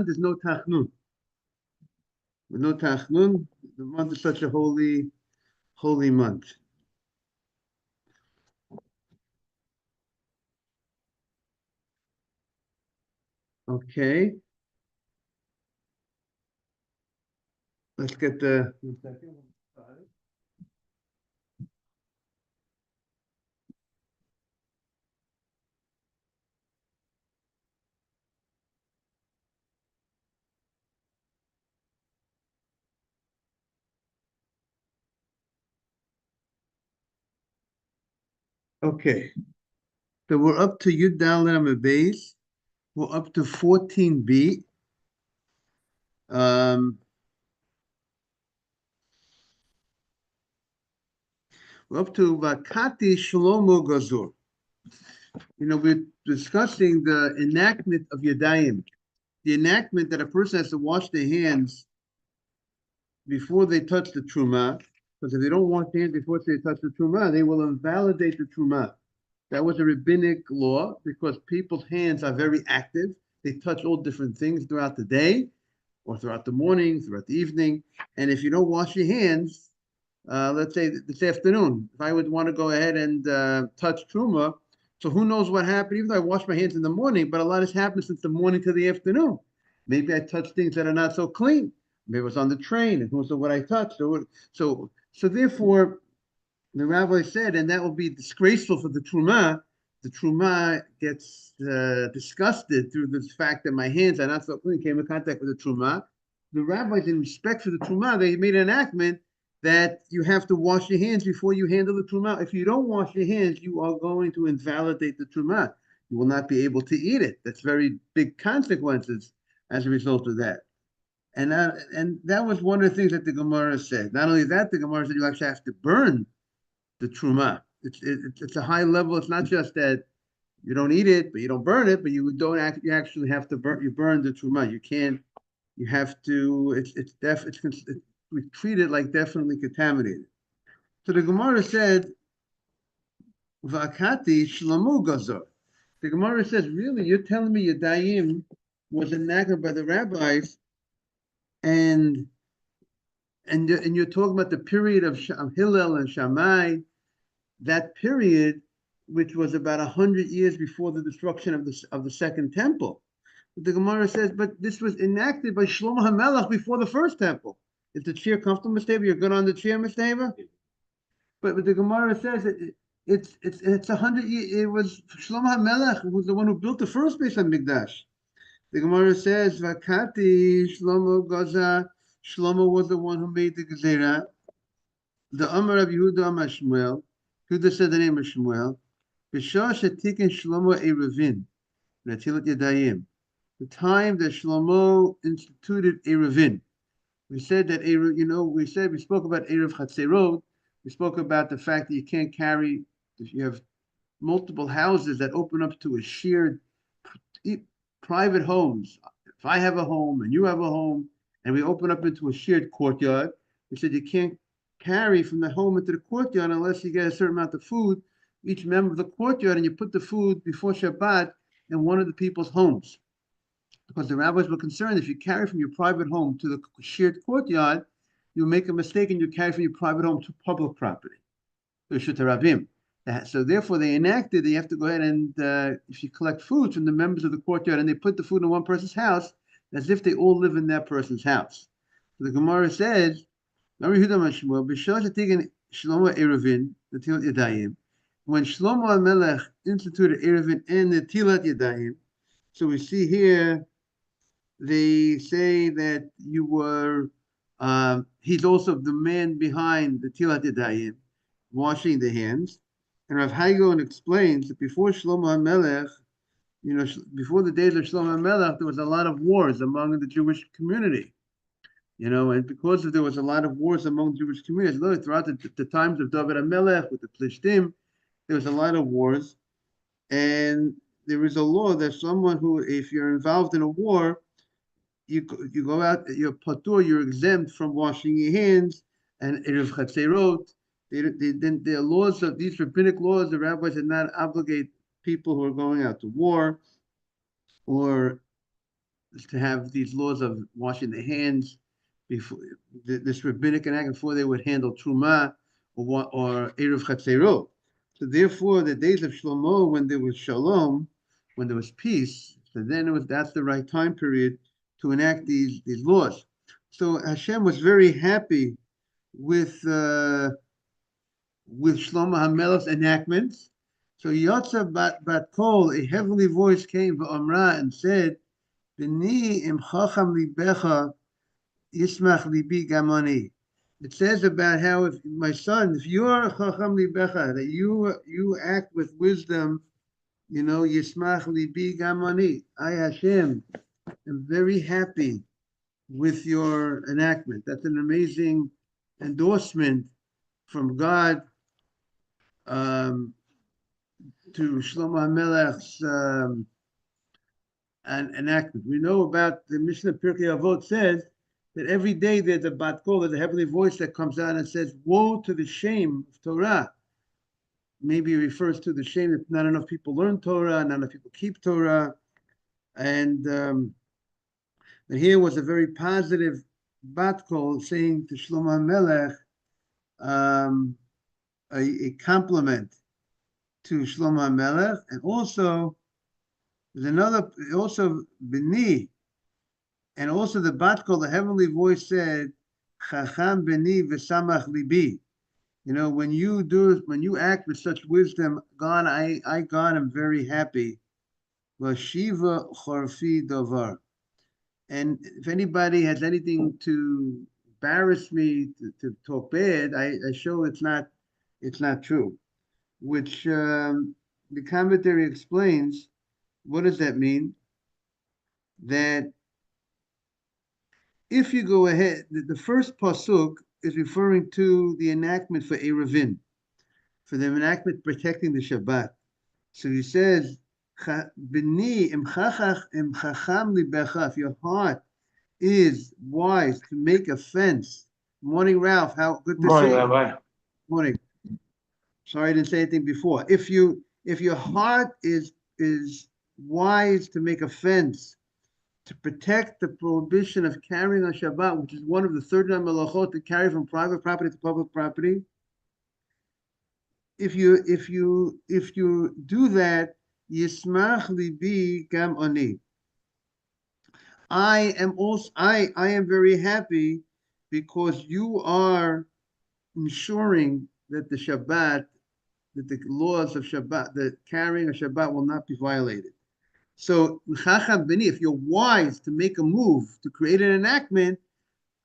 there's no tachnun. With no tachnun, the month is such a holy month. Okay. Let's get the. 1 second. Okay. So we're up to Yud Dalet Beis. We're up to 14b. We're up to Vakati Shlomo Gazur. We're discussing the enactment of Yadayim. The enactment that a person has to wash their hands before they touch the Trumah, because if they don't wash their hands before they touch the Trumah, they will invalidate the Trumah. That was a rabbinic law because people's hands are very active. They touch all different things throughout the day or throughout the morning, throughout the evening. And if you don't wash your hands, let's say this afternoon, if I would want to go ahead and touch Truma, so who knows what happened, even though I wash my hands in the morning, but a lot has happened since the morning to the afternoon. Maybe I touched things that are not so clean. Maybe it was on the train, and who knows what I touched. So therefore, the rabbi said, and that will be disgraceful for the Truma. The Truma gets disgusted through the fact that my hands are not so clean, came in contact with the Truma. The rabbis, in respect for the Truma, they made an enactment that you have to wash your hands before you handle the Truma. If you don't wash your hands, you are going to invalidate the Truma. You will not be able to eat it. That's very big consequences as a result of that. And that was one of the things that the Gemara said. Not only that, the Gemara said you actually have to burn the truma. It's a high level. It's not just that you don't eat it, but you don't burn it, but you actually have to burn the truma. You can't. You have to. We treat it like definitely contaminated. So the Gemara said, "Vakati shlamu gazor." The Gemara says, "Really, you're telling me Yadayim was enacted by the rabbis, and you're talking about the period of Hillel and Shammai." That period, which was about 100 years before the destruction of the second temple. But the Gemara says, but this was enacted by Shlomo HaMelech before the first temple. Is the chair comfortable, Mistaba? You're good on the chair, Mistaba? But the Gemara says it's 100 years. It was Shlomo HaMelech who was the one who built the first Beis HaMikdash. The Gemara says, Vakati Shlomo Gaza. Shlomo was the one who made the Gezerah. The Amar of Yehuda Amar Shmuel. Yehuda said the name of Shmuel. B'shah shetikin Shlomo Erevin, Natilat Yadayim. The time that Shlomo instituted Erevin. We said that we spoke about Erev Chatzerot. We spoke about the fact that you can't carry, if you have multiple houses that open up to a shared private homes. If I have a home and you have a home, and we open up into a shared courtyard, we said you can't carry from the home into the courtyard unless you get a certain amount of food, each member of the courtyard, and you put the food before Shabbat in one of the people's homes. Because the rabbis were concerned if you carry from your private home to the shared courtyard, you make a mistake and you carry from your private home to public property. So therefore they enacted that you have to go ahead and if you collect food from the members of the courtyard and they put the food in one person's house, as if they all live in that person's house. So the Gemara says, when Shlomo HaMelech instituted Erevin and Netilat Yadayim, so we see here they say that you were he's also the man behind the Tilat Yadayim, washing the hands. And Rav Haigon explains that before Shlomo HaMelech, before the days of Shlomo HaMelech, there was a lot of wars among the Jewish community. And because there was a lot of wars among Jewish communities, throughout the times of David HaMelech with the Plishtim, there was a lot of wars. And there is a law that someone who, if you're involved in a war, you go out, you're patur, you're exempt from washing your hands, and Erev Chatzerot, the laws of these rabbinic laws, the rabbis did not obligate people who are going out to war, or to have these laws of washing the hands before this rabbinic enactment before they would handle truma or eruv chatzerot. So therefore, the days of Shlomo, when there was shalom, when there was peace, so then that's the right time period to enact these laws. So Hashem was very happy with Shlomo HaMelech's enactments. So Yotza bat Kol, a heavenly voice came v'amra and said, B'ni im chacham libecha yismach libi gamani. It says about how, if my son, if you are chacham libecha, that you act with wisdom, yismach libi gamani. I Hashem am very happy with your enactment. That's an amazing endorsement from God to Shlomo HaMelech's enactment. We know about the Mishnah Pirkei Avot says that every day there's a bat kol, there's a heavenly voice that comes out and says, woe to the shame of Torah. Maybe it refers to the shame that not enough people learn Torah, not enough people keep Torah. And here was a very positive bat kol saying to Shlomo HaMelech, a compliment to Shlomo HaMelech, and also there's another, also B'ni, and also the bat kol, the heavenly voice said, Chacham B'ni v'samach libi. When you act with such wisdom, God, I God am very happy. Vashiva chorfi davar. And if anybody has anything to embarrass me, to talk bad, I show it's not true. Which the commentary explains. What does that mean? That if you go ahead, the first pasuk is referring to the enactment for Eruvin, for the enactment protecting the Shabbat. So he says, "B'ni im chacham libecha." If your heart is wise to make a fence. Morning, Ralph. How good to see you. Rabbi. Morning. Sorry, I didn't say anything before. If your heart is wise to make a fence to protect the prohibition of carrying on Shabbat, which is one of the 39 melachot to carry from private property to public property. If you do that, yismach libi gam ani. I am very happy because you are ensuring that the Shabbat, that the laws of Shabbat, the carrying of Shabbat will not be violated. So, if you're wise to make a move, to create an enactment,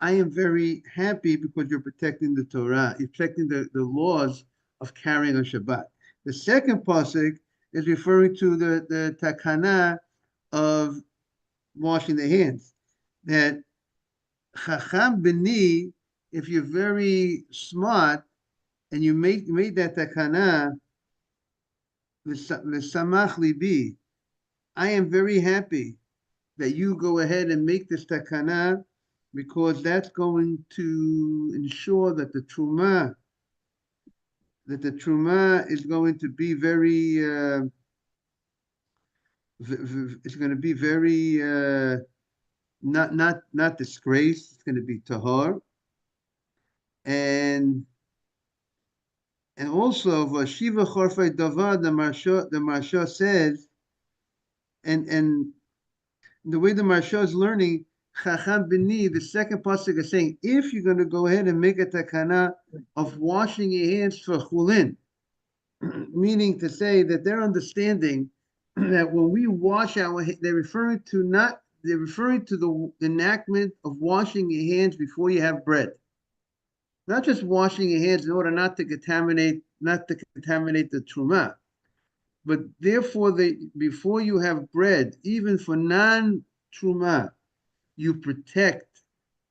I am very happy because you're protecting the Torah, you're protecting the laws of carrying on Shabbat. The second pasuk is referring to the takana of washing the hands. That chacham b'ni, if you're very smart and you made that takana, v'samach libi, I am very happy that you go ahead and make this takana because that's going to ensure that the truma is going to be very it's going to be very not disgraced. It's going to be tahor, and also vashiva chorfei davar. The Marsha says, and the way the Marsha is learning, chacham b'ni, the second pasuk is saying, if you're going to go ahead and make a takana of washing your hands for chulin, meaning to say that they're understanding that when we wash our hands, they're referring to the enactment of washing your hands before you have bread. Not just washing your hands in order not to contaminate the truma, but therefore before you have bread, even for non-truma, you protect.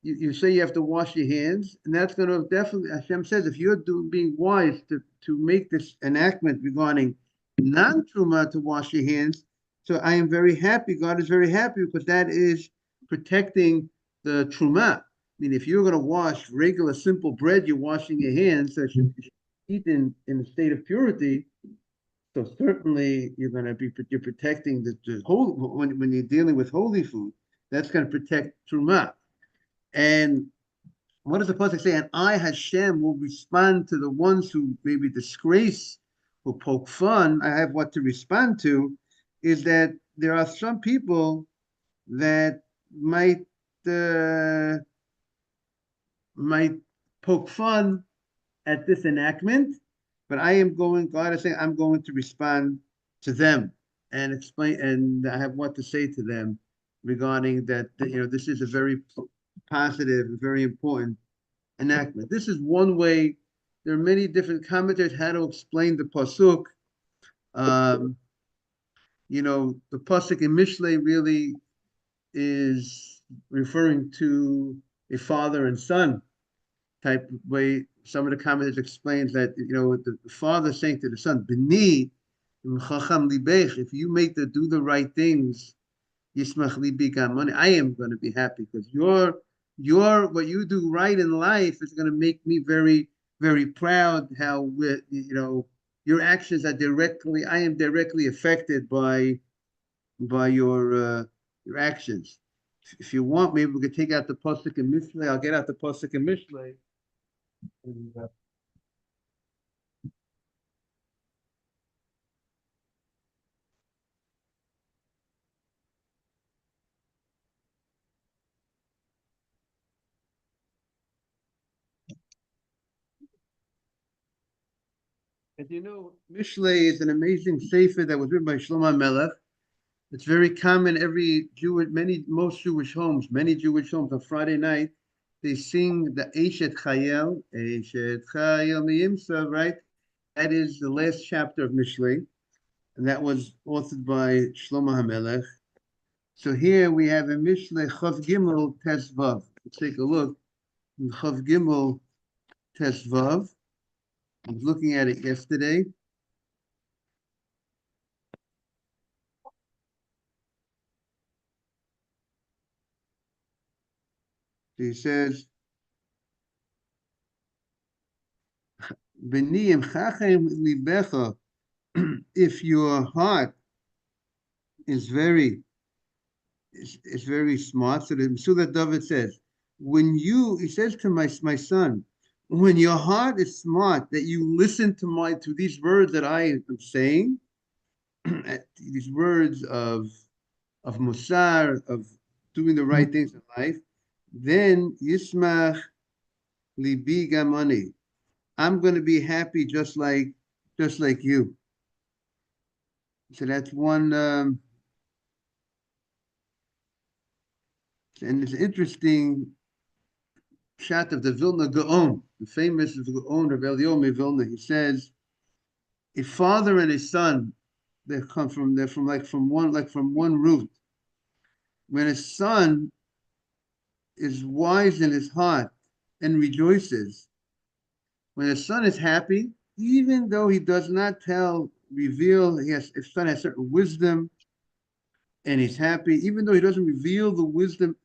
You say you have to wash your hands, and that's going to definitely, Hashem says, if you're being wise to make this enactment regarding non-truma to wash your hands, so I am very happy, God is very happy, because that is protecting the truma. I mean, if you're going to wash regular simple bread, you're washing your hands, so you should eat in a state of purity. So certainly you're protecting the whole when you're dealing with holy food. That's going to protect Truma. And what does the pasuk say? And I, Hashem, will respond to the ones who maybe disgrace, who poke fun. I have what to respond to. Is that there are some people that uh, might poke fun at this enactment, but I am going. God is saying I'm going to respond to them and explain, and I have what to say to them regarding that. This is a very positive, very important enactment. This is one way. There are many different commentators how to explain the pasuk. Um, the pasuk in Mishlei really is referring to a father and son type of way. Some of the commentators explains that the father saying to the son, "B'ni, if you do the right things, Yismach libi gamani. I am going to be happy because your what you do right in life is going to make me very, very proud. How your actions are I am directly affected by your actions. If you want, maybe we could take out the pasuk and Mishlei. I'll get out the pasuk and Mishlei. And, Mishlei is an amazing sefer that was written by Shlomo Melech. It's very common most Jewish homes, many Jewish homes on Friday night, they sing the Eshet Chayil Miyimsa, right? That is the last chapter of Mishlei, and that was authored by Shlomo HaMelech. So here we have a Mishlei Chav Gimel Tesvav. Let's take a look. Chav Gimel Tesvav. I was looking at it yesterday. He says, "B'niyim chachem libecha." If your heart is very smart. So the Masulat David says, he says to my son, when your heart is smart, that you listen to these words that I am saying, these words of musar, of doing the right things in life, then yismach libi gamani. I'm going to be happy just like you. So that's one. And it's interesting shot of the Vilna Gaon, the famous Gaon of Eliomi Vilna. He says, a father and a son, they're from one root. When a son is wise in his heart and rejoices, when a son is happy, even though he does not reveal, if son has certain wisdom and he's happy, even though he doesn't reveal the wisdom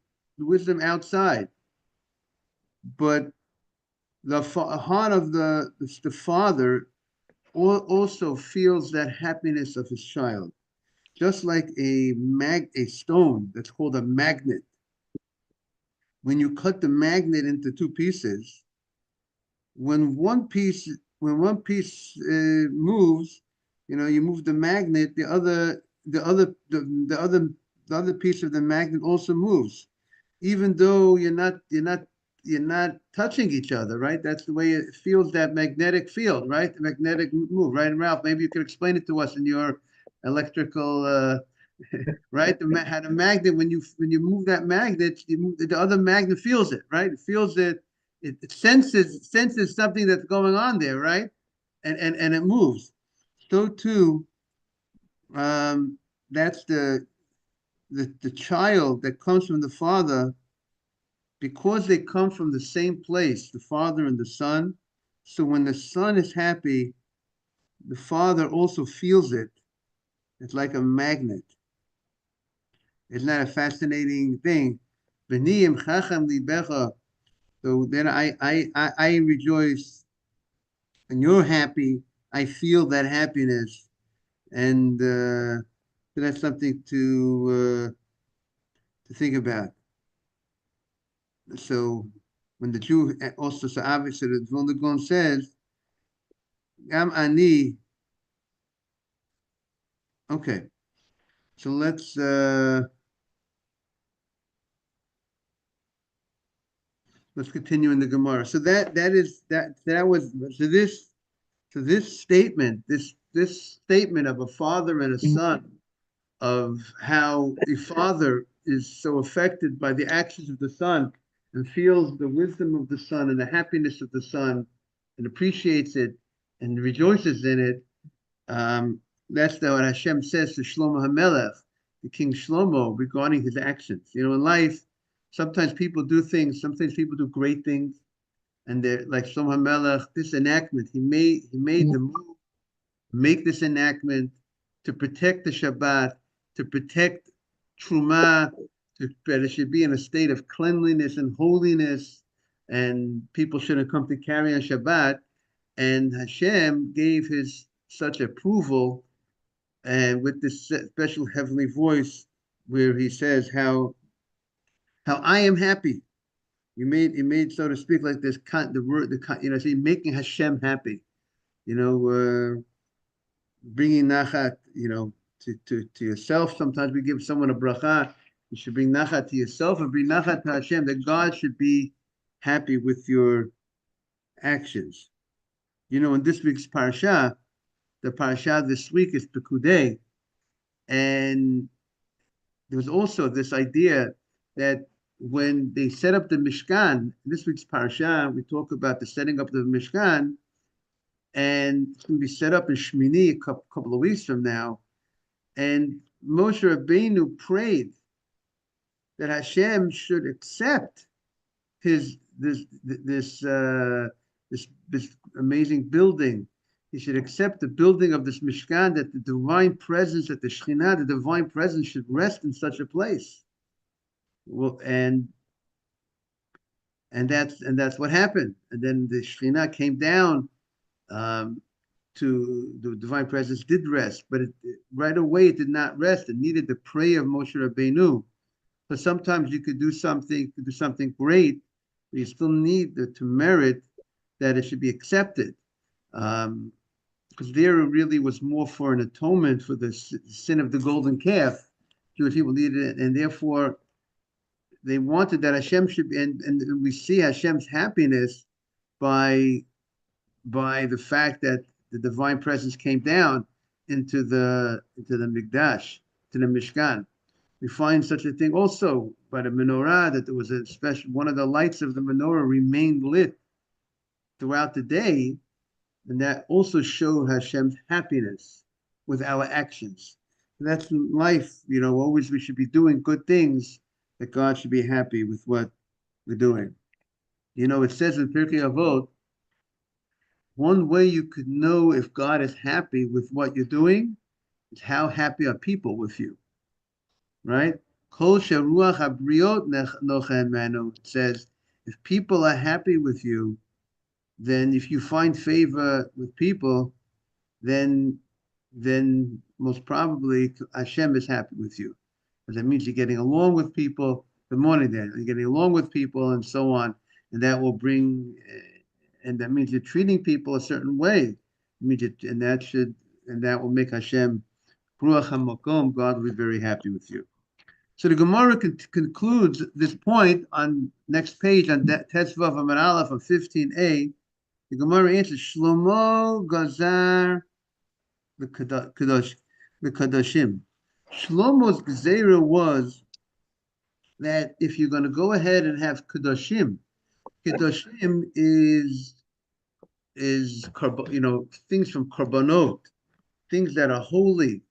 outside, but the heart of the father also feels that happiness of his child, just like a stone that's called a magnet. When you cut the magnet into two pieces, when one piece moves, you move the magnet, the other piece of the magnet also moves, even though you're not touching each other, right? That's the way it feels, that magnetic field, right? The magnetic move, right? And Ralph, maybe you could explain it to us in your electrical, right? How the magnet, when you move that magnet, the other magnet feels it, right? It feels it. It senses something that's going on there, right? And it moves. So too, that's the child that comes from the father, because they come from the same place, the father and the son. So when the son is happy, the father also feels it. It's like a magnet. Isn't that a fascinating thing? V'niyim chacham libecha. So then I rejoice, and you're happy. I feel that happiness, and so that's something to think about. So when the Jew also, so obviously the Vilna Gaon says, Gam ani. Okay, so let's continue in the Gemara. So that was so this statement, this statement of a father and a son, of how the father is so affected by the actions of the son and feels the wisdom of the son and the happiness of the son and appreciates it and rejoices in it. That's what Hashem says to Shlomo HaMelech, the King Shlomo, regarding his actions. You know, in life, sometimes people do things, sometimes people do great things, and they're like Shlomo HaMelech, this enactment, he made the move, make this enactment to protect the Shabbat, to protect Truma, that it should be in a state of cleanliness and holiness, and people shouldn't come to carry on Shabbat. And Hashem gave his such approval, and with this special heavenly voice, where he says how I am happy. He made so to speak like this the word so making Hashem happy. You know, bringing nachat. You know, to yourself. Sometimes we give someone a bracha. You should bring nachat to yourself and bring nachat to Hashem. That God should be happy with your actions. You know, in this week's parsha, the parsha this week is Pekudei, and there was also this idea that when they set up the Mishkan, this week's parsha, we talk about the setting up of the Mishkan, and it's going to be set up in Shmini a couple of weeks from now. And Moshe Rabbeinu prayed that Hashem should accept this amazing building. He should accept the building of this Mishkan, that the divine presence, that the Shekhinah, the divine presence, should rest in such a place. Well, and that's what happened. And then the Shekhinah came down. To the divine presence did rest, but right away it did not rest. It needed the prayer of Moshe Rabbeinu. So sometimes you could do something great, but you still need to merit that it should be accepted. Because there it really was more for an atonement for the sin of the golden calf. Jewish people needed it, and therefore they wanted that Hashem should be, and we see Hashem's happiness by the fact that the divine presence came down into the Mikdash, to the Mishkan. We find such a thing also by the menorah, that there was a special, one of the lights of the menorah remained lit throughout the day, and that also showed Hashem's happiness with our actions. And that's life, you know, always we should be doing good things, that God should be happy with what we're doing. You know, it says in Pirkei Avot, one way you could know if God is happy with what you're doing is how happy are people with you, right? Kol sheruach habriot nochem manu. It says, if people are happy with you, then if you find favor with people, then most probably Hashem is happy with you. Because that means you're getting along with people. Good morning, Dan. You're getting along with people and so on, and that will bring. And that means you're treating people a certain way. And that will make Hashem, Ruach HaMakom, God will be very happy with you. So the Gemara concludes this point on next page on Tetzvav Amar Aleph of 15a. The Gemara answers, Shlomo Gazar the Kadashim. Shlomo's Gezerah was that if you're going to go ahead and have Kadashim is things from korbanot, things that are holy.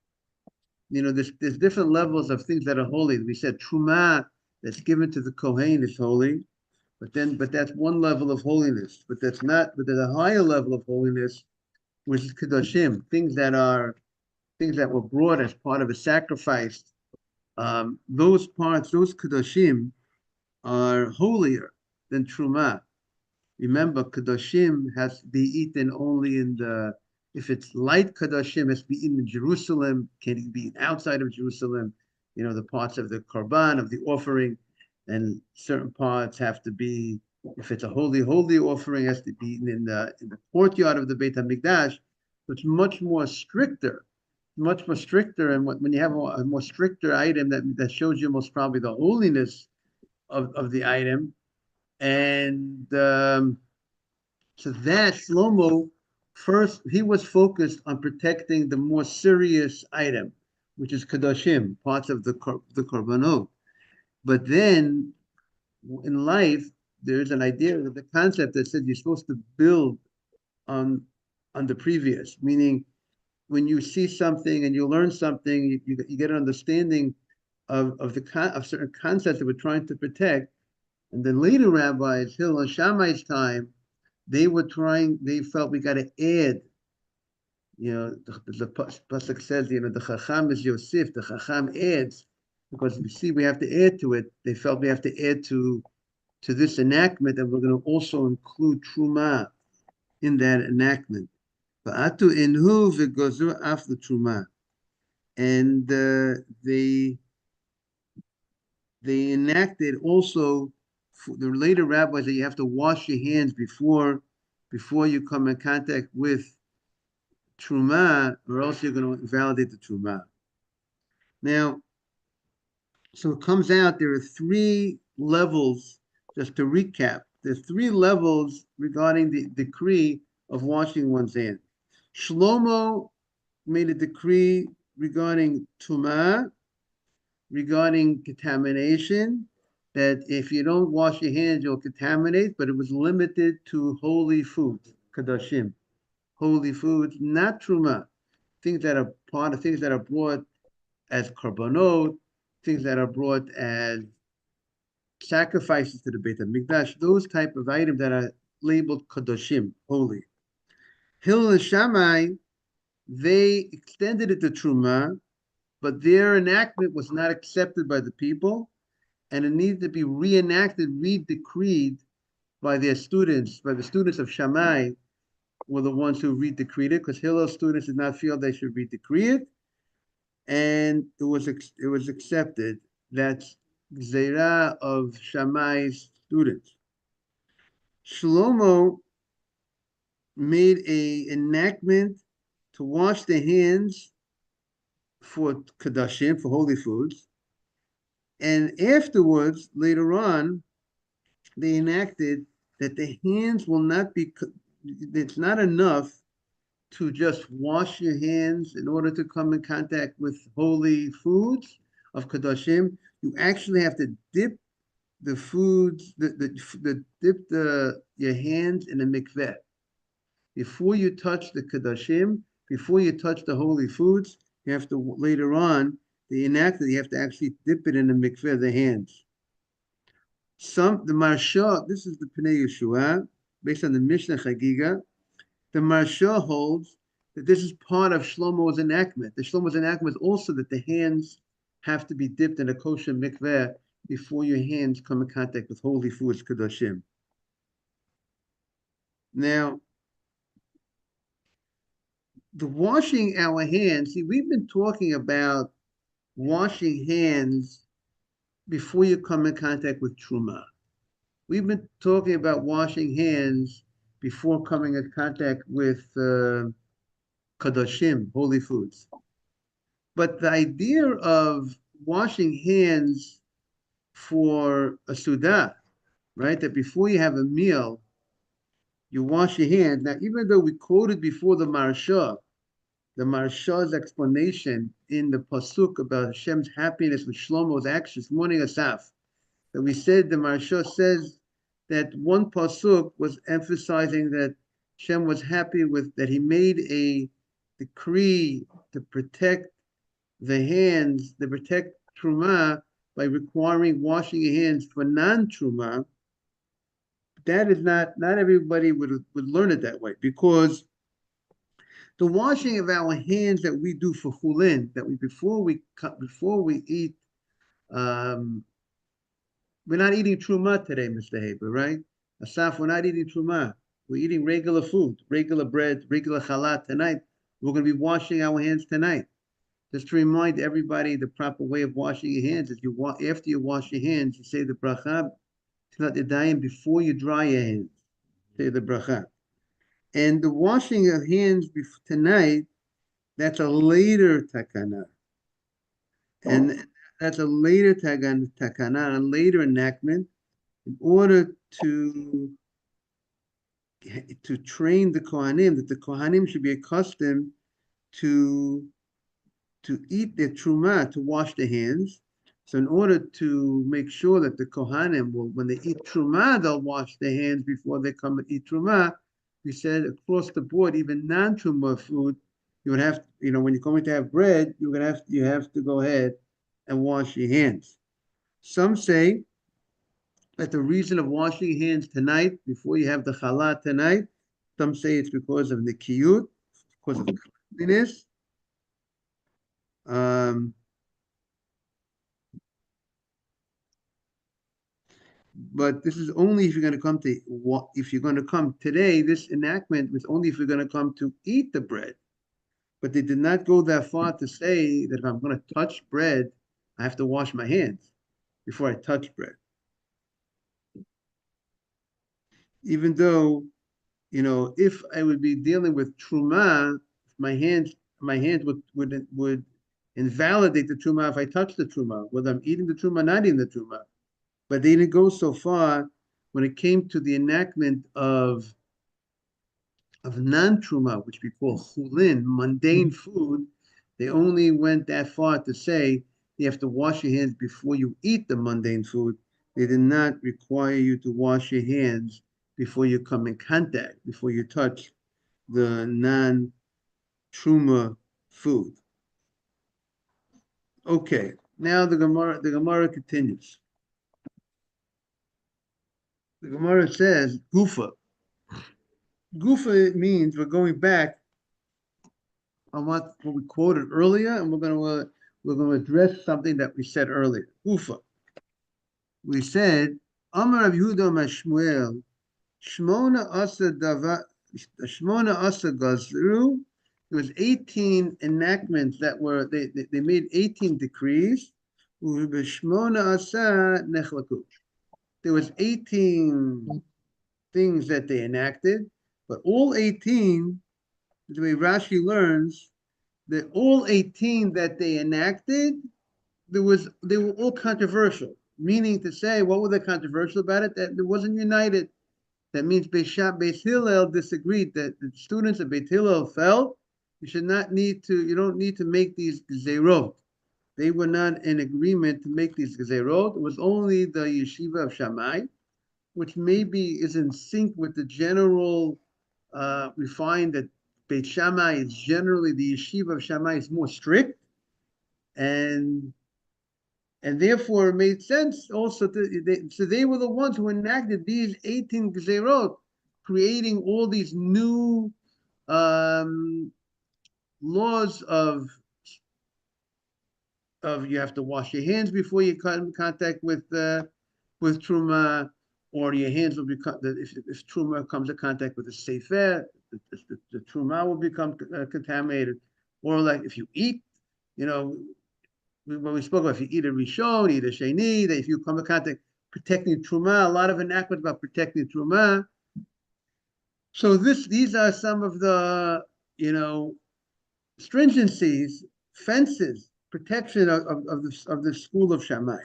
You know, there's different levels of things that are holy. We said truma that's given to the kohen is holy, but that's one level of holiness. But there's a higher level of holiness, which is kedoshim, things that were brought as part of a sacrifice. Those kedoshim, are holier than truma. Remember, Kedoshim has to be eaten only if it's light Kedoshim, it has to be eaten in Jerusalem, can't be eaten outside of Jerusalem. the parts of the korban, of the offering, and certain parts have to be, if it's a holy offering, has to be eaten in the courtyard of the Beit HaMikdash. So it's much more stricter, and when you have a more stricter item, that shows you most probably the holiness of the item. And so that Shlomo, first, he was focused on protecting the more serious item, which is Kedoshim, parts of the Korbanot. But then in life, there's an idea, the concept that says you're supposed to build on the previous, meaning when you see something and you learn something, you get an understanding of certain concepts that we're trying to protect. And the later rabbis, Hillel and Shammai's time, they felt we got to add, the pasuk says, the Chacham is Yosef, the Chacham adds, because you see we have to add to it. They felt we have to add to this enactment, and we're going to also include Truma in that enactment. Va'atu inhu v'gozur af l'truma. And they enacted also for the later rabbis that you have to wash your hands before you come in contact with truma, or else you're going to invalidate the truma. Now, so it comes out there are 3 levels, just to recap. There's 3 levels regarding the decree of washing one's hands. Shlomo made a decree regarding truma, regarding contamination, that if you don't wash your hands, you'll contaminate, but it was limited to holy foods, kadashim, holy foods, not truma, things that are brought as korbanot, things that are brought as sacrifices to the Beit HaMikdash, those type of items that are labeled kadashim, holy. Hillel and Shammai, they extended it to truma, but their enactment was not accepted by the people, and it needed to be reenacted, re-decreed by the students of Shammai, were the ones who re-decreed it, because Hillel's students did not feel they should re-decree it, and it was accepted. That's Zera of Shammai's students. Shlomo made a enactment to wash the hands for kadashim, for holy foods, and afterwards, later on, they enacted that the hands will not be, it's not enough to just wash your hands in order to come in contact with holy foods of kadashim. You actually have to dip the foods, dip your hands in a mikveh. Before you touch the kadashim, before you touch the holy foods, you have to, later on, they enacted, you have to actually dip it in the mikveh, the hands. The Marsha, this is the Pnei Yeshua, based on the Mishnah Chagiga. The Marsha holds that this is part of Shlomo's enactment. The Shlomo's enactment is also that the hands have to be dipped in a kosher mikveh before your hands come in contact with holy foods, kadashim. Now, the washing our hands, see, we've been talking about washing hands before you come in contact with truma. We've been talking about washing hands before coming in contact with kadashim, holy foods. But the idea of washing hands for a sudah, right, that before you have a meal, you wash your hands. Now, even though we quoted before the Marsha's explanation in the pasuk about Hashem's happiness with Shlomo's actions, morning Asaf, that we said the Marsha says that one pasuk was emphasizing that Hashem was happy with, that he made a decree to protect the hands, to protect truma by requiring washing your hands for non-truma. That is not everybody would learn it that way, because the washing of our hands that we do for chulin, that we before we eat, we're not eating truma today, Mr. Haber, right? Asaf, we're not eating truma. We're eating regular food, regular bread, regular chalat tonight. We're going to be washing our hands tonight. Just to remind everybody the proper way of washing your hands is after you wash your hands, you say the bracha Tilat Yadayim before you dry your hands. Say the bracha. And the washing of hands tonight, that's a later takana. And that's a later takana, a later enactment, in order to train the Kohanim, that the Kohanim should be accustomed to eat their truma, to wash their hands. So in order to make sure that the Kohanim will, when they eat truma, they'll wash their hands before they come and eat truma, we said across the board, even non-truma food, you would have, when you're going to have bread, you have to go ahead and wash your hands. Some say that the reason of washing your hands tonight, before you have the challah tonight, some say it's because of nikiyut, because of cleanliness. But this is only if you're going to come today. This enactment was only if you're going to come to eat the bread. But they did not go that far to say that if I'm going to touch bread, I have to wash my hands before I touch bread. Even though, if I would be dealing with truma, my hands would invalidate the truma if I touch the truma, whether I'm eating the truma or not eating the truma. But they didn't go so far when it came to the enactment of non-truma, which we call chulin, mundane food. They only went that far to say you have to wash your hands before you eat the mundane food. They did not require you to wash your hands before you come in contact, before you touch the non-truma food. Okay, now the Gemara continues. The Gemara says, Gufa. Gufa means we're going back on what we quoted earlier, and we're going to address something that we said earlier. Gufa. We said, Amar Rav Yehuda Mashmuel, Shmona Asa Gazru. There was 18 enactments that were they made 18 decrees. Shmona Asa Nechlaku. There was 18 things that they enacted, but all 18, the way Rashi learns, that all 18 that they enacted, they were all controversial. Meaning to say, what were they controversial about it? That it wasn't united. That means Beis Hillel disagreed, that the students of Beit Hillel felt you don't need to make these gezerot. They were not in agreement to make these gezerot. It was only the yeshiva of Shammai, which maybe is in sync with the general, we find that Beit Shammai is generally, the yeshiva of Shammai is more strict, and therefore it made sense also, so they were the ones who enacted these 18 gezerot, creating all these new laws of you have to wash your hands before you come in contact with truma, or your hands will become, if truma comes in contact with a sefer, the truma will become contaminated. Or like if you eat, when we spoke about, if you eat a rishon, eat a sheni, that if you come in contact, protecting truma, a lot of enactments about protecting truma. So these are some of the, stringencies, fences, protection of the school of Shammai.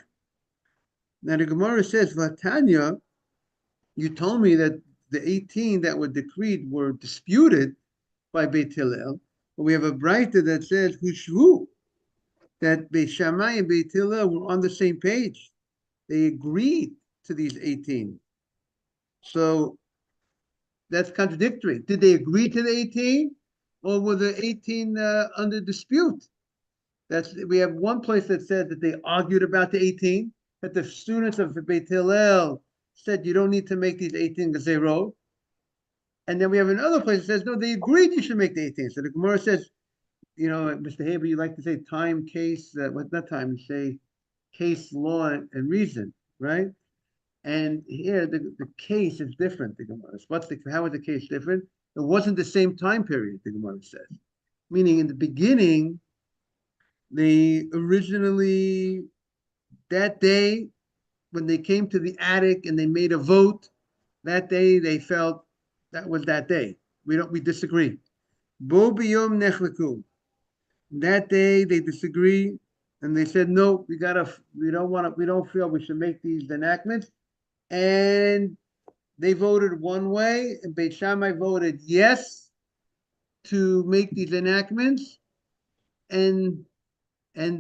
Now the Gemara says, Vatanya, you told me that the 18 that were decreed were disputed by Beit Hillel, but we have a Braita that says, Hushvu, that Beit Shammai and Beit Hillel were on the same page. They agreed to these 18. So that's contradictory. Did they agree to the 18? Or were the 18 under dispute? We have one place that said that they argued about the 18, that the students of Beit Hillel said you don't need to make these 18 gezerot. And then we have another place that says, no, they agreed you should make the 18. So the Gemara says, Mr. Haber, you like to say time, case, not time, you say case, law, and reason, right? And here the case is different, the Gemara says. How is the case different? It wasn't the same time period, the Gemara says. Meaning in the beginning, They originally, that day, when they came to the attic and they made a vote, that day they felt that was that day. We disagree. Bo biyom nechleku. That day they disagree and they said, no, we don't feel we should make these enactments. And they voted one way, and Beit Shammai voted yes to make these enactments. And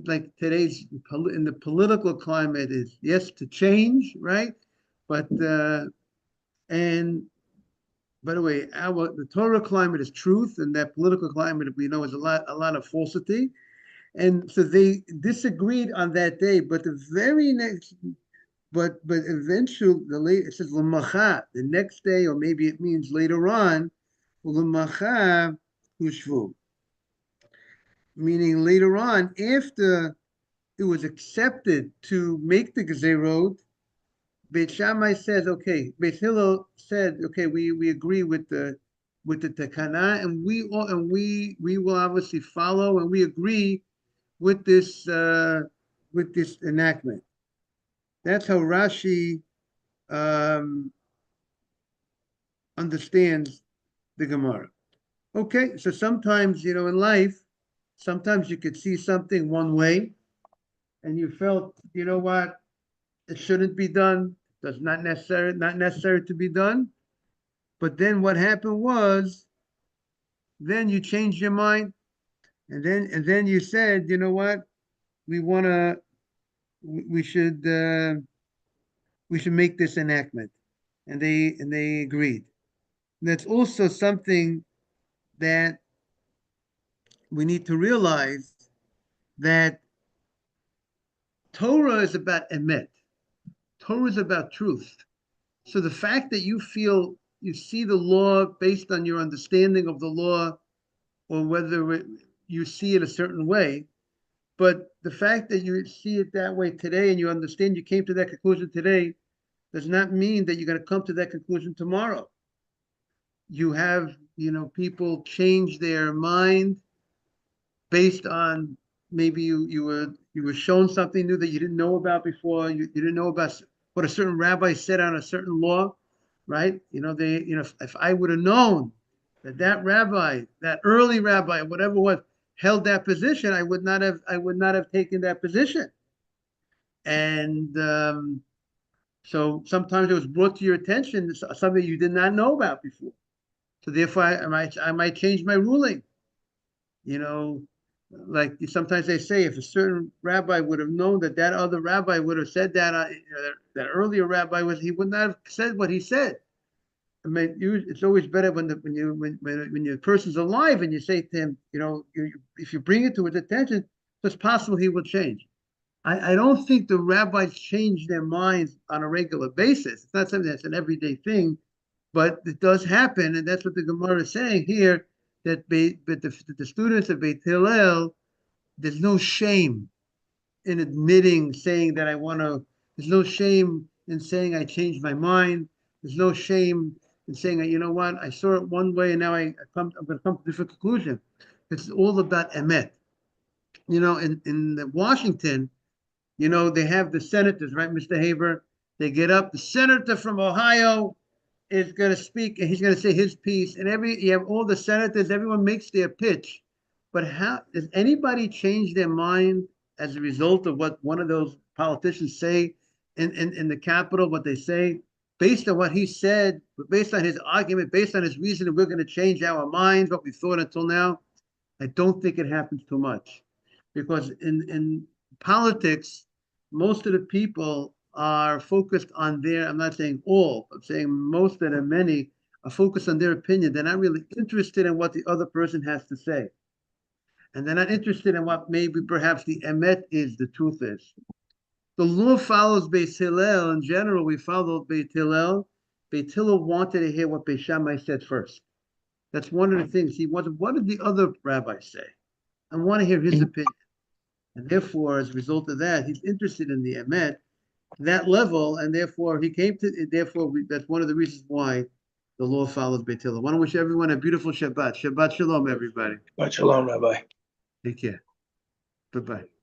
like today's in the political climate is yes to change, right? But and by the way, the Torah climate is truth, and that political climate we know is a lot of falsity. And so they disagreed on that day. But the very next, but eventually it says l'macha, the next day, or maybe it means later on, l'macha hushvu, meaning later on after it was accepted to make the gezerot. Beit Shammai says, okay. Beit Hillel said, okay, we agree with the takana, and we will obviously follow, and we agree with this enactment. That's how Rashi understands the Gemara. Okay, so sometimes in life, sometimes you could see something one way, and you felt, what, it shouldn't be done. That's not necessary to be done. But then what happened was, then you changed your mind, and then you said, what, we want to, we should make this enactment, and they agreed. And that's also something that we need to realize, that Torah is about emet. Torah is about truth. So the fact that you feel you see the law based on your understanding of the law, or whether you see it a certain way, but the fact that you see it that way today and you understand you came to that conclusion today does not mean that you're going to come to that conclusion tomorrow. You have, people change their mind based on, maybe you were shown something new that you didn't know about before. You didn't know about what a certain rabbi said on a certain law, right? If I would have known that rabbi, that early rabbi, whatever it was, held that position, I would not have taken that position. And so sometimes it was brought to your attention something you did not know about before. So therefore, I might change my ruling. Like sometimes they say, if a certain rabbi would have known that other rabbi would have said that earlier rabbi he would not have said what he said. I mean, it's always better when your person's alive and you say to him, if you bring it to his attention, it's possible he will change. I don't think the rabbis change their minds on a regular basis. It's not something that's an everyday thing, but it does happen, and that's what the Gemara is saying here. But the students of Beit Hillel, there's no shame in saying that I want to. There's no shame in saying I changed my mind. There's no shame in saying, you know what, I saw it one way and now I'm going to come to a different conclusion. It's all about emet. In Washington, they have the senators, right, Mr. Haber? They get up. The senator from Ohio is going to speak, and he's going to say his piece. And you have all the senators, everyone makes their pitch. But how does anybody change their mind as a result of what one of those politicians say in the Capitol, what they say, based on what he said, based on his argument, based on his reasoning, we're going to change our minds, what we thought until now? I don't think it happens too much. Because in politics, most of the people are focused on I'm not saying all, I'm saying most of them, many, are focused on their opinion. They're not really interested in what the other person has to say. And they're not interested in what maybe perhaps the emet is, the truth is. The law follows Beit Hillel. In general, we follow Beit Hillel. Beit Hillel wanted to hear what Beit Shammai said first. That's one of the things. He wanted, what did the other rabbis say? I want to hear his opinion. And therefore, as a result of that, he's interested in the emet, that level, and therefore he came to. That's one of the reasons why the law follows Beit Hillel. I want to wish everyone a beautiful Shabbat. Shabbat shalom, everybody. Shabbat shalom, Rabbi. Take care. Bye-bye.